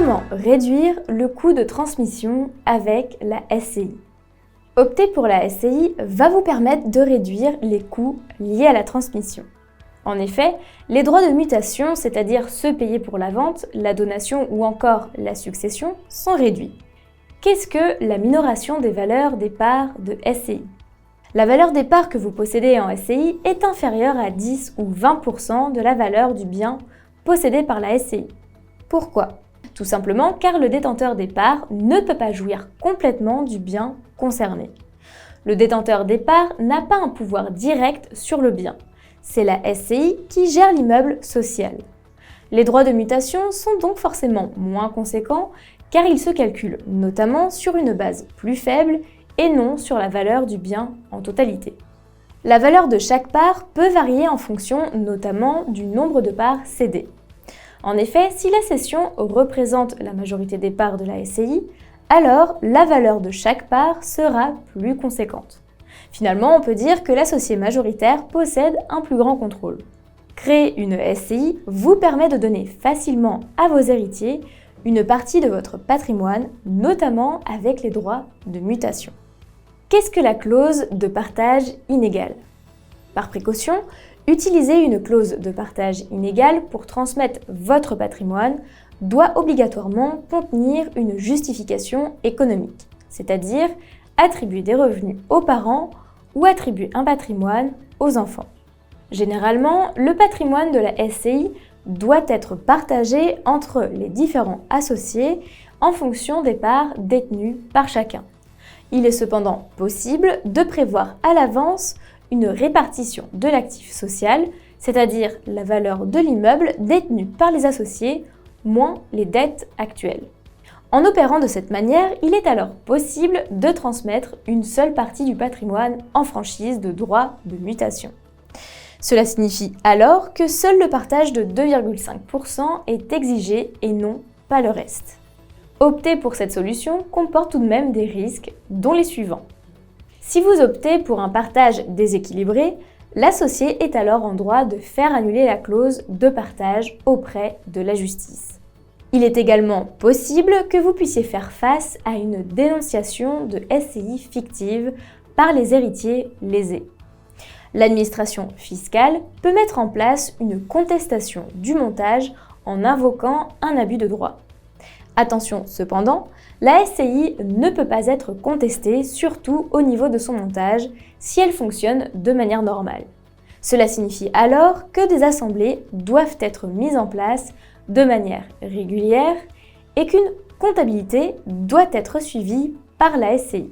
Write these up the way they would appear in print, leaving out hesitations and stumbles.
Comment réduire le coût de transmission avec la SCI? Opter pour la SCI va vous permettre de réduire les coûts liés à la transmission. En effet, les droits de mutation, c'est-à-dire ceux payés pour la vente, la donation ou encore la succession, sont réduits. Qu'est-ce que la minoration des valeurs des parts de SCI? La valeur des parts que vous possédez en SCI est inférieure à 10 ou 20% de la valeur du bien possédé par la SCI. Pourquoi? Tout simplement car le détenteur des parts ne peut pas jouir complètement du bien concerné. Le détenteur des parts n'a pas un pouvoir direct sur le bien. C'est la SCI qui gère l'immeuble social. Les droits de mutation sont donc forcément moins conséquents car ils se calculent notamment sur une base plus faible et non sur la valeur du bien en totalité. La valeur de chaque part peut varier en fonction notamment du nombre de parts cédées. En effet, si la cession représente la majorité des parts de la SCI, alors la valeur de chaque part sera plus conséquente. Finalement, on peut dire que l'associé majoritaire possède un plus grand contrôle. Créer une SCI vous permet de donner facilement à vos héritiers une partie de votre patrimoine, notamment avec les droits de mutation. Qu'est-ce que la clause de partage inégal? Par précaution, utiliser une clause de partage inégal pour transmettre votre patrimoine doit obligatoirement contenir une justification économique, c'est-à-dire attribuer des revenus aux parents ou attribuer un patrimoine aux enfants. Généralement, le patrimoine de la SCI doit être partagé entre les différents associés en fonction des parts détenues par chacun. Il est cependant possible de prévoir à l'avance une répartition de l'actif social, c'est-à-dire la valeur de l'immeuble détenu par les associés, moins les dettes actuelles. En opérant de cette manière, il est alors possible de transmettre une seule partie du patrimoine en franchise de droits de mutation. Cela signifie alors que seul le partage de 2,5% est exigé et non pas le reste. Opter pour cette solution comporte tout de même des risques, dont les suivants. Si vous optez pour un partage déséquilibré, l'associé est alors en droit de faire annuler la clause de partage auprès de la justice. Il est également possible que vous puissiez faire face à une dénonciation de SCI fictive par les héritiers lésés. L'administration fiscale peut mettre en place une contestation du montage en invoquant un abus de droit. Attention cependant, la SCI ne peut pas être contestée, surtout au niveau de son montage, si elle fonctionne de manière normale. Cela signifie alors que des assemblées doivent être mises en place de manière régulière et qu'une comptabilité doit être suivie par la SCI.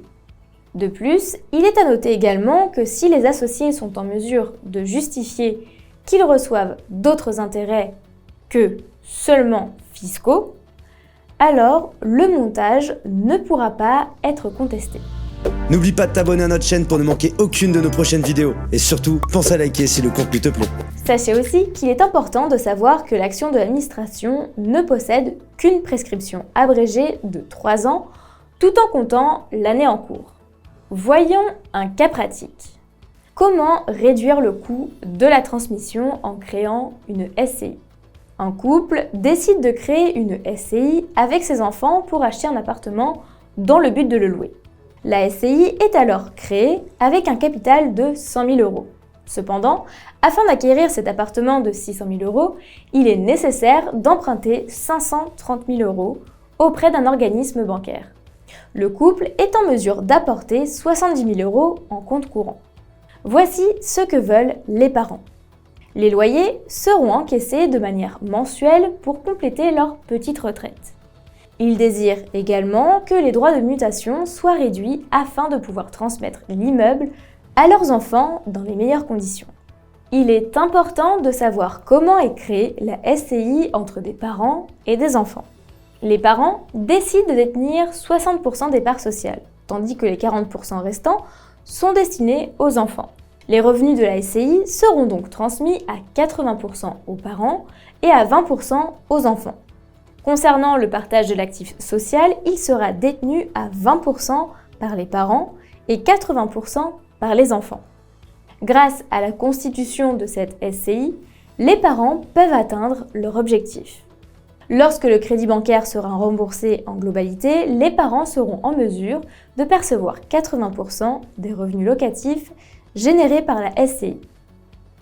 De plus, il est à noter également que si les associés sont en mesure de justifier qu'ils reçoivent d'autres intérêts que seulement fiscaux, alors le montage ne pourra pas être contesté. N'oublie pas de t'abonner à notre chaîne pour ne manquer aucune de nos prochaines vidéos. Et surtout, pense à liker si le contenu te plaît. Sachez aussi qu'il est important de savoir que l'action de l'administration ne possède qu'une prescription abrégée de 3 ans, tout en comptant l'année en cours. Voyons un cas pratique. Comment réduire le coût de la transmission en créant une SCI? Un couple décide de créer une SCI avec ses enfants pour acheter un appartement dans le but de le louer. La SCI est alors créée avec un capital de 100 000 euros. Cependant, afin d'acquérir cet appartement de 600 000 euros, il est nécessaire d'emprunter 530 000 euros auprès d'un organisme bancaire. Le couple est en mesure d'apporter 70 000 euros en compte courant. Voici ce que veulent les parents. Les loyers seront encaissés de manière mensuelle pour compléter leur petite retraite. Ils désirent également que les droits de mutation soient réduits afin de pouvoir transmettre l'immeuble à leurs enfants dans les meilleures conditions. Il est important de savoir comment est créée la SCI entre des parents et des enfants. Les parents décident de détenir 60% des parts sociales, tandis que les 40% restants sont destinés aux enfants. Les revenus de la SCI seront donc transmis à 80% aux parents et à 20% aux enfants. Concernant le partage de l'actif social, il sera détenu à 20% par les parents et 80% par les enfants. Grâce à la constitution de cette SCI, les parents peuvent atteindre leur objectif. Lorsque le crédit bancaire sera remboursé en globalité, les parents seront en mesure de percevoir 80% des revenus locatifs générés par la SCI.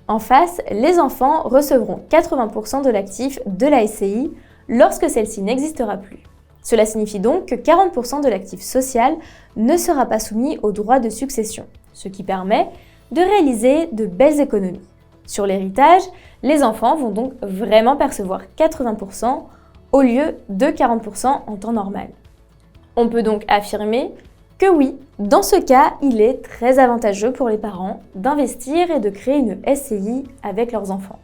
En face, les enfants recevront 80% de l'actif de la SCI lorsque celle-ci n'existera plus. Cela signifie donc que 40% de l'actif social ne sera pas soumis aux droits de succession, ce qui permet de réaliser de belles économies. Sur l'héritage, les enfants vont donc vraiment percevoir 80% au lieu de 40% en temps normal. On peut donc affirmer que oui, dans ce cas, il est très avantageux pour les parents d'investir et de créer une SCI avec leurs enfants.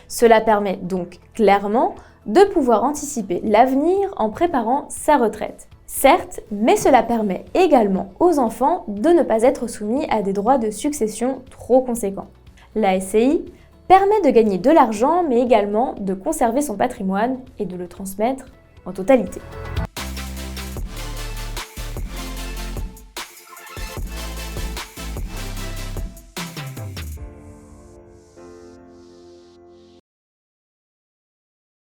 Cela permet donc clairement de pouvoir anticiper l'avenir en préparant sa retraite. Certes, mais cela permet également aux enfants de ne pas être soumis à des droits de succession trop conséquents. La SCI permet de gagner de l'argent, mais également de conserver son patrimoine et de le transmettre en totalité.